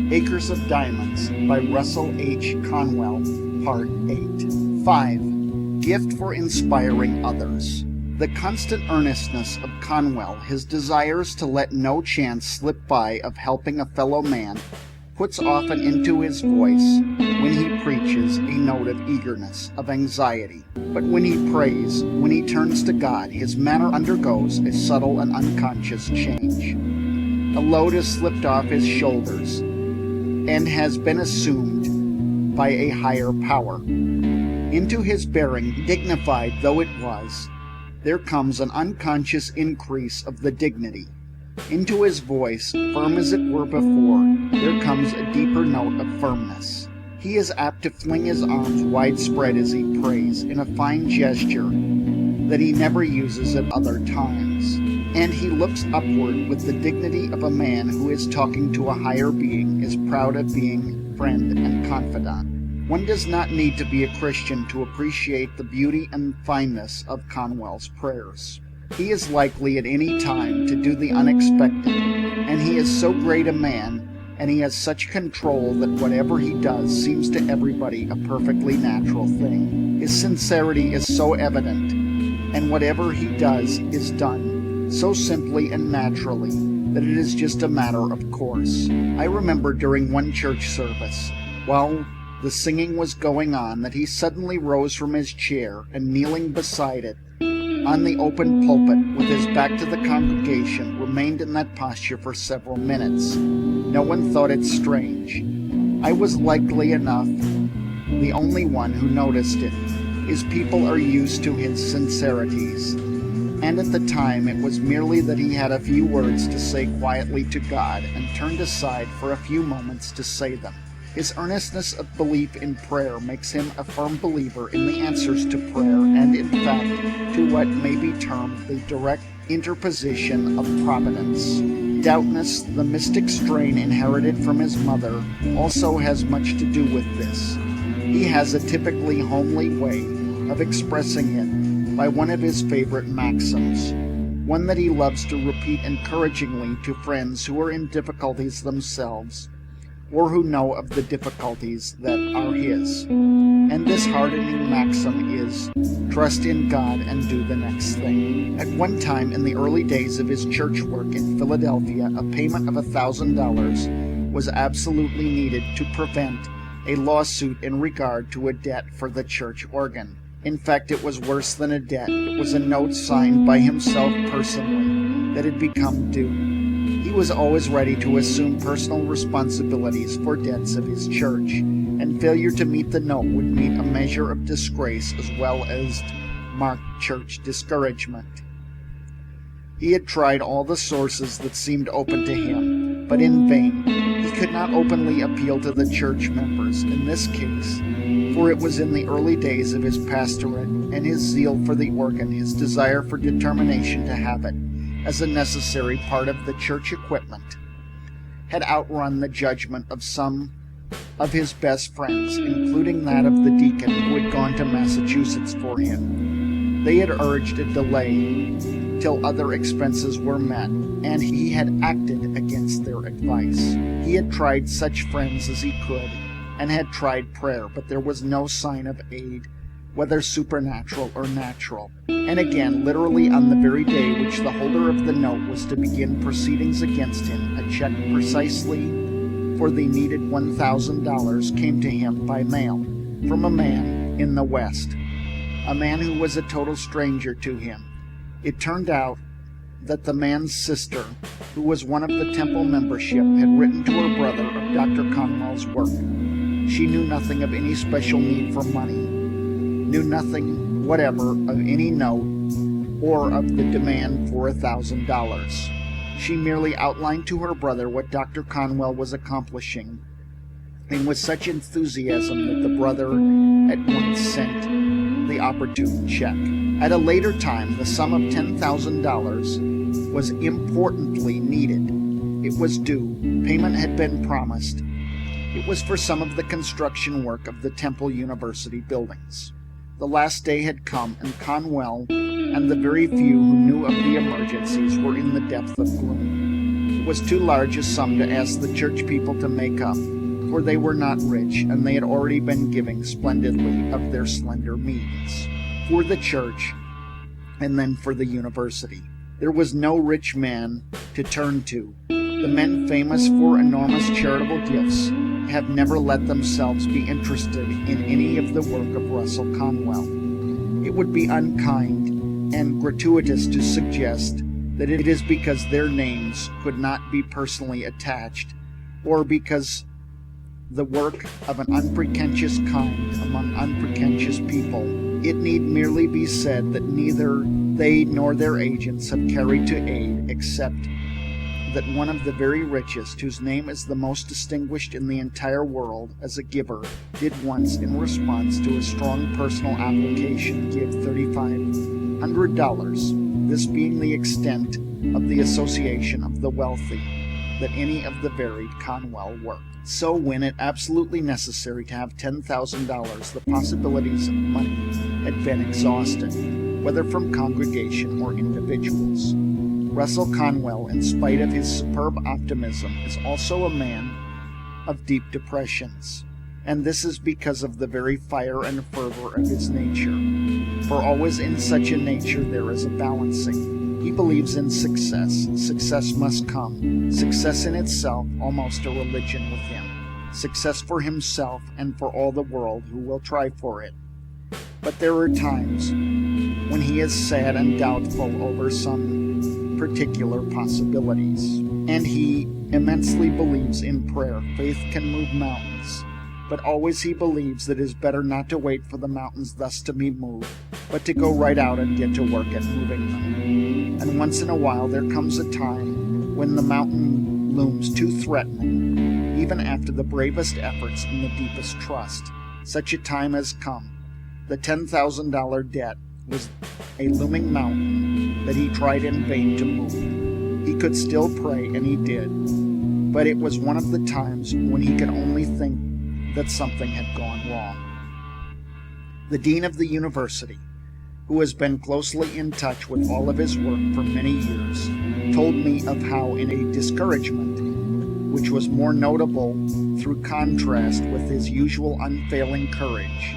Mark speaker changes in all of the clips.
Speaker 1: Acres of Diamonds by Russell H. Conwell, Part 8. 5. Gift for Inspiring Others. The constant earnestness of Conwell, his desires to let no chance slip by of helping a fellow man, puts often into his voice, when he preaches, a note of eagerness, of anxiety. But when he prays, when he turns to God, his manner undergoes a subtle and unconscious change. A load has slipped off his shoulders and has been assumed by a higher power. Into his bearing, dignified though it was, there comes an unconscious increase of the dignity. Into his voice, firm as it were before, there comes a deeper note of firmness. He is apt to fling his arms widespread as he prays, in a fine gesture that he never uses at other times. And he looks upward with the dignity of a man who is talking to a higher being, is proud of being friend and confidant. One does not need to be a Christian to appreciate the beauty and fineness of Conwell's prayers. He is likely at any time to do the unexpected, and he is so great a man, and he has such control that whatever he does seems to everybody a perfectly natural thing. His sincerity is so evident, and whatever he does is done so simply and naturally that it is just a matter of course. I remember during one church service, while the singing was going on, that he suddenly rose from his chair and, kneeling beside it on the open pulpit with his back to the congregation, remained in that posture for several minutes. No one thought it strange. I was likely enough the only one who noticed it. His people are used to his sincerities, and at the time it was merely that he had a few words to say quietly to God and turned aside for a few moments to say them. His earnestness of belief in prayer makes him a firm believer in the answers to prayer and, in fact, to what may be termed the direct interposition of providence. Doubtless, the mystic strain inherited from his mother also has much to do with this. He has a typically homely way of expressing it by one of his favorite maxims, one that he loves to repeat encouragingly to friends who are in difficulties themselves, or who know of the difficulties that are his. And this hardening maxim is, trust in God and do the next thing. At one time in the early days of his church work in Philadelphia, a payment of $1,000 was absolutely needed to prevent a lawsuit in regard to a debt for the church organ. In fact, it was worse than a debt. It was a note signed by himself personally that had become due. He was always ready to assume personal responsibilities for debts of his church, and failure to meet the note would mean a measure of disgrace as well as marked church discouragement. He had tried all the sources that seemed open to him, but in vain. He could not openly appeal to the church members in this case, for it was in the early days of his pastorate, and his zeal for the organ, his desire for determination to have it as a necessary part of the church equipment, had outrun the judgment of some of his best friends, including that of the deacon who had gone to Massachusetts for him. They had urged a delay till other expenses were met, and he had acted against their advice. He had tried such friends as he could, and had tried prayer, but there was no sign of aid, whether supernatural or natural. And again, literally on the very day which the holder of the note was to begin proceedings against him, a check precisely for the needed $1,000 came to him by mail from a man in the West, a man who was a total stranger to him. It turned out that the man's sister, who was one of the temple membership, had written to her brother of Dr. Conwell's work. She knew nothing of any special need for money, knew nothing whatever of any note or of the demand for $1,000. She merely outlined to her brother what Dr. Conwell was accomplishing, and with such enthusiasm that the brother at once sent the opportune check. At a later time, the sum of $10,000 was importantly needed. It was due. Payment had been promised. It was for some of the construction work of the Temple University buildings. The last day had come, and Conwell and the very few who knew of the emergencies were in the depth of gloom. was too large a sum to ask the church people to make up, for they were not rich, and they had already been giving splendidly of their slender means. For the church, and then for the university, there was no rich man to turn to. The men famous for enormous charitable gifts have never let themselves be interested in any of the work of Russell Conwell. It would be unkind and gratuitous to suggest that it is because their names could not be personally attached, or because the work of an unpretentious kind among unpretentious people. It need merely be said that neither they nor their agents have carried to aid, except that one of the very richest, whose name is the most distinguished in the entire world as a giver, did once, in response to a strong personal application, give $3,500, this being the extent of the association of the wealthy that any of the varied Conwell work. So when it absolutely necessary to have $10,000, the possibilities of money had been exhausted, whether from congregation or individuals. Russell Conwell, in spite of his superb optimism, is also a man of deep depressions, and this is because of the very fire and fervor of his nature. For always in such a nature there is a balancing. He believes in success. Success must come. Success in itself, almost a religion with him. Success for himself and for all the world who will try for it. But there are times when he is sad and doubtful over some particular possibilities, and he immensely believes in prayer. Faith can move mountains, but always he believes that it is better not to wait for the mountains thus to be moved, but to go right out and get to work at moving them. And once in a while there comes a time when the mountain looms too threatening, even after the bravest efforts and the deepest trust. Such a time has come. The $10,000 debt was a looming mountain that he tried in vain to move. He could still pray, and he did, but it was one of the times when he could only think that something had gone wrong. The dean of the university, who has been closely in touch with all of his work for many years, told me of how in a discouragement, which was more notable through contrast with his usual unfailing courage,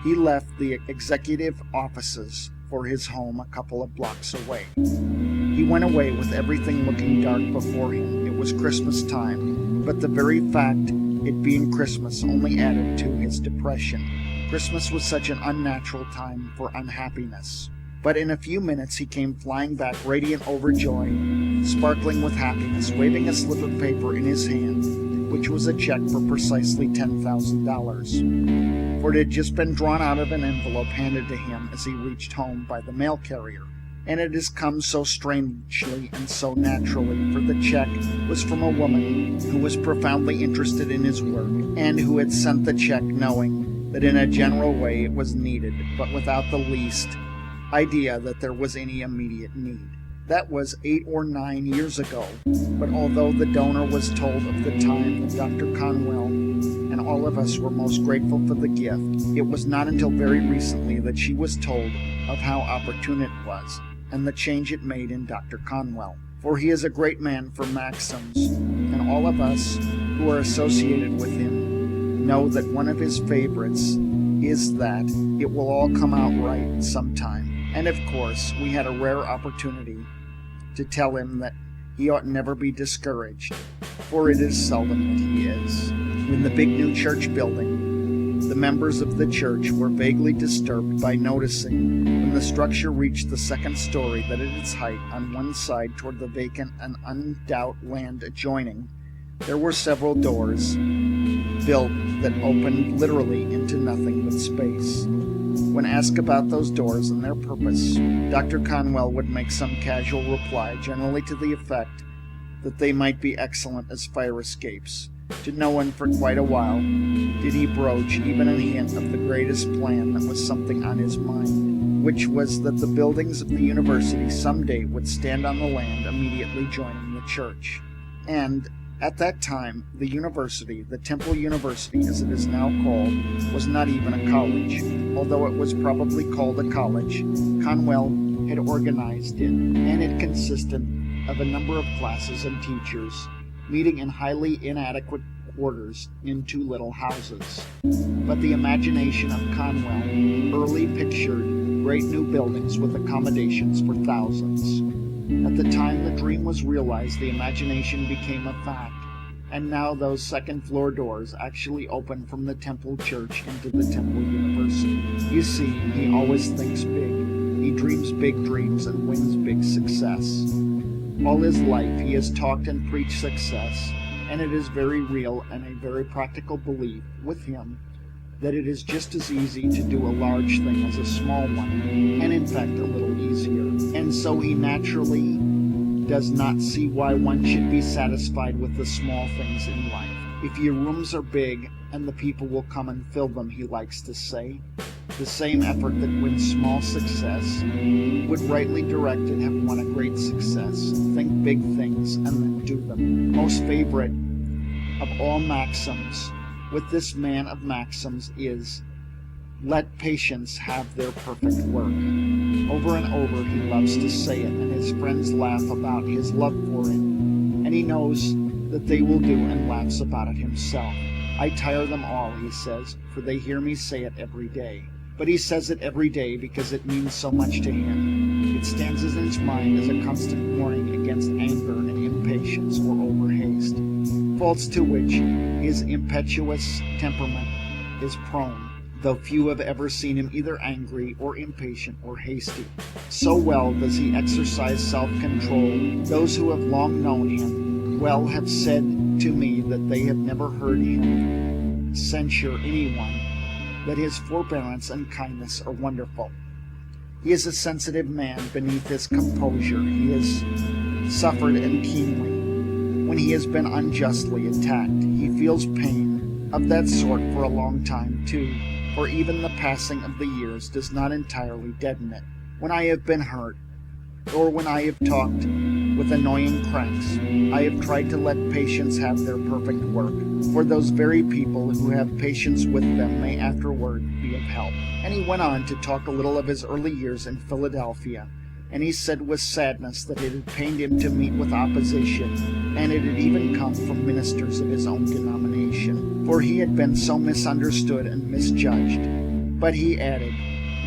Speaker 1: he left the executive offices for his home a couple of blocks away. He went away with everything looking dark before him. It was Christmas time, but the very fact it being Christmas only added to his depression. Christmas was such an unnatural time for unhappiness. But in a few minutes he came flying back, radiant overjoyed, sparkling with happiness, waving a slip of paper in his hand, which was a check for precisely $10,000. For it had just been drawn out of an envelope handed to him as he reached home by the mail carrier. And it has come so strangely and so naturally, for the check was from a woman who was profoundly interested in his work, and who had sent the check knowing that in a general way it was needed, but without the least idea that there was any immediate need. That was 8 or 9 years ago, but although the donor was told of the time that Dr. Conwell and all of us were most grateful for the gift, it was not until very recently that she was told of how opportune it was, and the change it made in Dr. Conwell. For he is a great man for maxims, and all of us who are associated with him know that one of his favorites is that it will all come out right sometime. And of course, we had a rare opportunity to tell him that he ought never be discouraged, for it is seldom that he is. In the big new church building, the members of the church were vaguely disturbed by noticing, when the structure reached the second story, that at its height, on one side toward the vacant and undoubted land adjoining, there were several doors built that opened literally into nothing but space. When asked about those doors and their purpose, Dr. Conwell would make some casual reply, generally to the effect that they might be excellent as fire escapes. To no one for quite a while did he broach even a hint of the greatest plan that was something on his mind, which was that the buildings of the university someday would stand on the land immediately joining the church. And at that time, the university, the Temple University as it is now called, was not even a college. Although it was probably called a college, Conwell had organized it, and it consisted of a number of classes and teachers, meeting in highly inadequate quarters in two little houses. But the imagination of Conwell early pictured great new buildings with accommodations for thousands. At the time the dream was realized, the imagination became a fact, and now those second-floor doors actually open from the Temple Church into the Temple University. You see, he always thinks big. He dreams big dreams and wins big success. All his life he has talked and preached success, and it is very real and a very practical belief with him that it is just as easy to do a large thing as a small one, and in fact a little easier. And so he naturally does not see why one should be satisfied with the small things in life. If your rooms are big and the people will come and fill them, he likes to say, the same effort that wins small success would rightly directed have won a great success. Think big things and then do them. Most favorite of all maxims with this man of maxims is, let patience have their perfect work. Over and over he loves to say it, and his friends laugh about his love for it, and he knows that they will do and laughs about it himself. I tire them all, he says, for they hear me say it every day. But he says it every day because it means so much to him. It stands in his mind as a constant warning against anger and impatience or overhaste, faults to which his impetuous temperament is prone, though few have ever seen him either angry or impatient or hasty. So well does he exercise self-control. Those who have long known him well have said to me that they have never heard him censure anyone, that his forbearance and kindness are wonderful. He is a sensitive man beneath his composure. He has suffered and keenly when he has been unjustly attacked. He feels pain of that sort for a long time too, for even the passing of the years does not entirely deaden it. When I have been hurt, or when I have talked with annoying cranks, I have tried to let patience have their perfect work, for those very people who have patience with them may afterward be of help. And he went on to talk a little of his early years in Philadelphia, and he said with sadness that it had pained him to meet with opposition, and it had even come from ministers of his own denomination, for he had been so misunderstood and misjudged. But he added,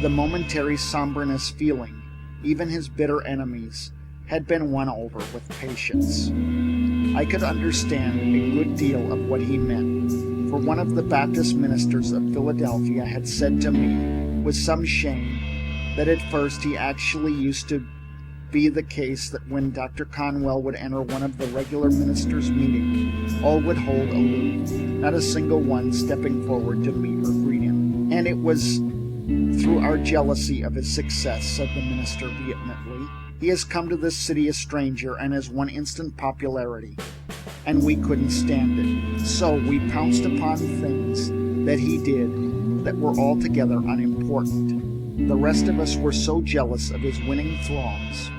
Speaker 1: the momentary somberness feeling, even his bitter enemies, had been won over with patience. I could understand a good deal of what he meant, for one of the Baptist ministers of Philadelphia had said to me, with some shame, that at first he actually used to be the case that when Dr. Conwell would enter one of the regular ministers' meetings, all would hold aloof, not a single one stepping forward to meet or greet him. And it was through our jealousy of his success, said the minister vehemently. He has come to this city a stranger and has won instant popularity, and we couldn't stand it. So we pounced upon things that he did that were altogether unimportant. The rest of us were so jealous of his winning throngs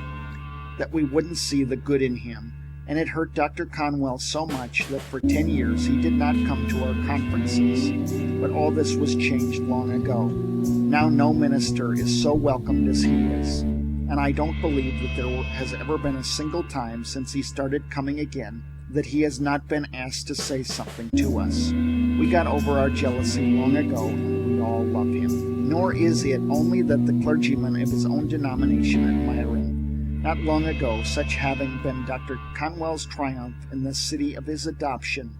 Speaker 1: that we wouldn't see the good in him, and it hurt Dr. Conwell so much that for 10 years he did not come to our conferences. But all this was changed long ago. Now no minister is so welcomed as he is, and I don't believe that there has ever been a single time since he started coming again that he has not been asked to say something to us. We got over our jealousy long ago, and we all love him. Nor is it only that the clergymen of his own denomination admire him. Not long ago, such having been Dr. Conwell's triumph in the city of his adoption,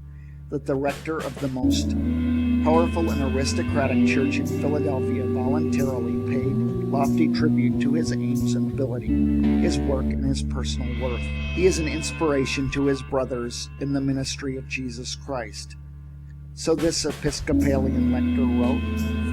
Speaker 1: that the rector of the most powerful and aristocratic church in Philadelphia voluntarily paid lofty tribute to his aims and ability, his work, and his personal worth. He is an inspiration to his brothers in the ministry of Jesus Christ. So this Episcopalian lector wrote,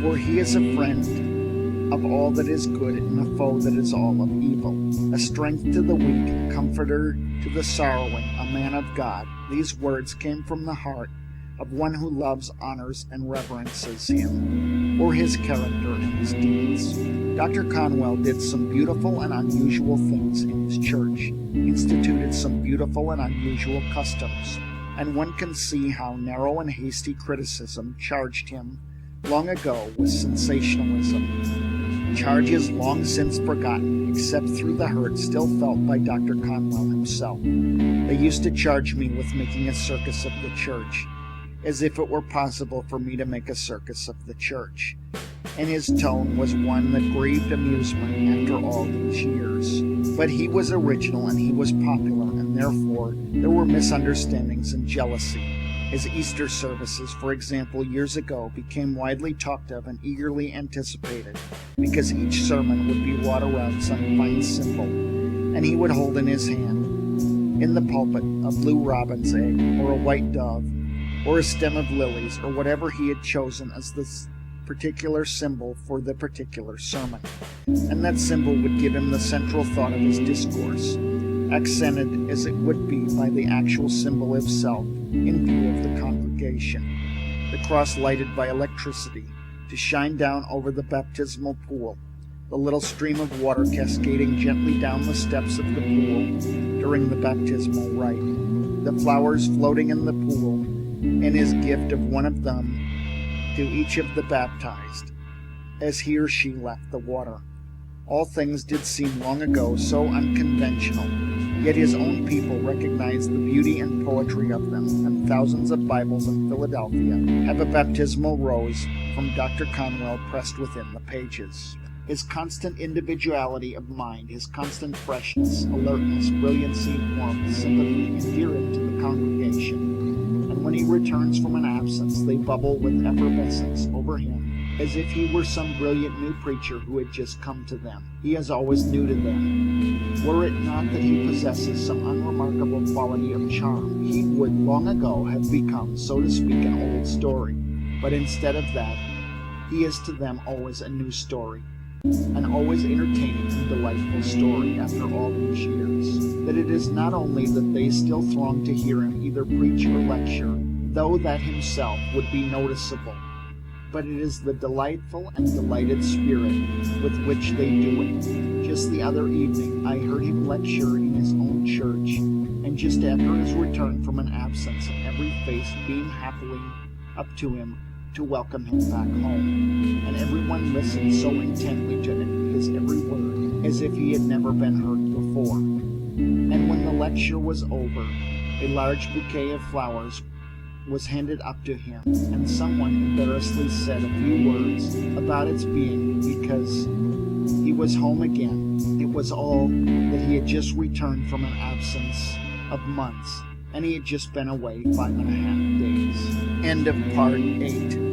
Speaker 1: for he is a friend of all that is good and a foe that is all of evil, a strength to the weak, a comforter to the sorrowing, a man of God. These words came from the heart of one who loves, honors, and reverences him for his character and his deeds. Dr. Conwell did some beautiful and unusual things in his church, instituted some beautiful and unusual customs, and one can see how narrow and hasty criticism charged him long ago with sensationalism. charges long since forgotten, except through the hurt still felt by Dr. Conwell himself. They used to charge me with making a circus of the church, as if it were possible for me to make a circus of the church. And his tone was one that grieved amusement after all these years. But he was original and he was popular, and therefore there were misunderstandings and jealousy. His Easter services, for example, years ago, became widely talked of and eagerly anticipated, because each sermon would be wrought around some fine symbol, and he would hold in his hand, in the pulpit, a blue robin's egg, or a white dove, or a stem of lilies, or whatever he had chosen as the particular symbol for the particular sermon. And that symbol would give him the central thought of his discourse, accented as it would be by the actual symbol itself in view of the congregation, the cross lighted by electricity to shine down over the baptismal pool, the little stream of water cascading gently down the steps of the pool during the baptismal rite, the flowers floating in the pool, and his gift of one of them to each of the baptized as he or she left the water. All things did seem long ago so unconventional, yet his own people recognized the beauty and poetry of them, and thousands of Bibles in Philadelphia have a baptismal rose from Dr. Conwell pressed within the pages. His constant individuality of mind, his constant freshness, alertness, brilliancy, warmth, sympathy endear him to the congregation, and when he returns from an absence, they bubble with effervescence over him, as if he were some brilliant new preacher who had just come to them. He is always new to them. Were it not that he possesses some unremarkable quality of charm, he would long ago have become, so to speak, an old story. But instead of that, he is to them always a new story, an always entertaining and delightful story after all these years. That it is not only that they still throng to hear him either preach or lecture, though that himself would be noticeable, but it is the delightful and delighted spirit with which they do it. Just the other evening I heard him lecture in his own church, and just after his return from an absence, every face beamed happily up to him to welcome him back home, and everyone listened so intently to his every word, as if he had never been heard before. And when the lecture was over, a large bouquet of flowers was handed up to him, and someone embarrassedly said a few words about its being because he was home again. It was all that he had just returned from an absence of months, and he had just been away 5.5 days. End of Part 8.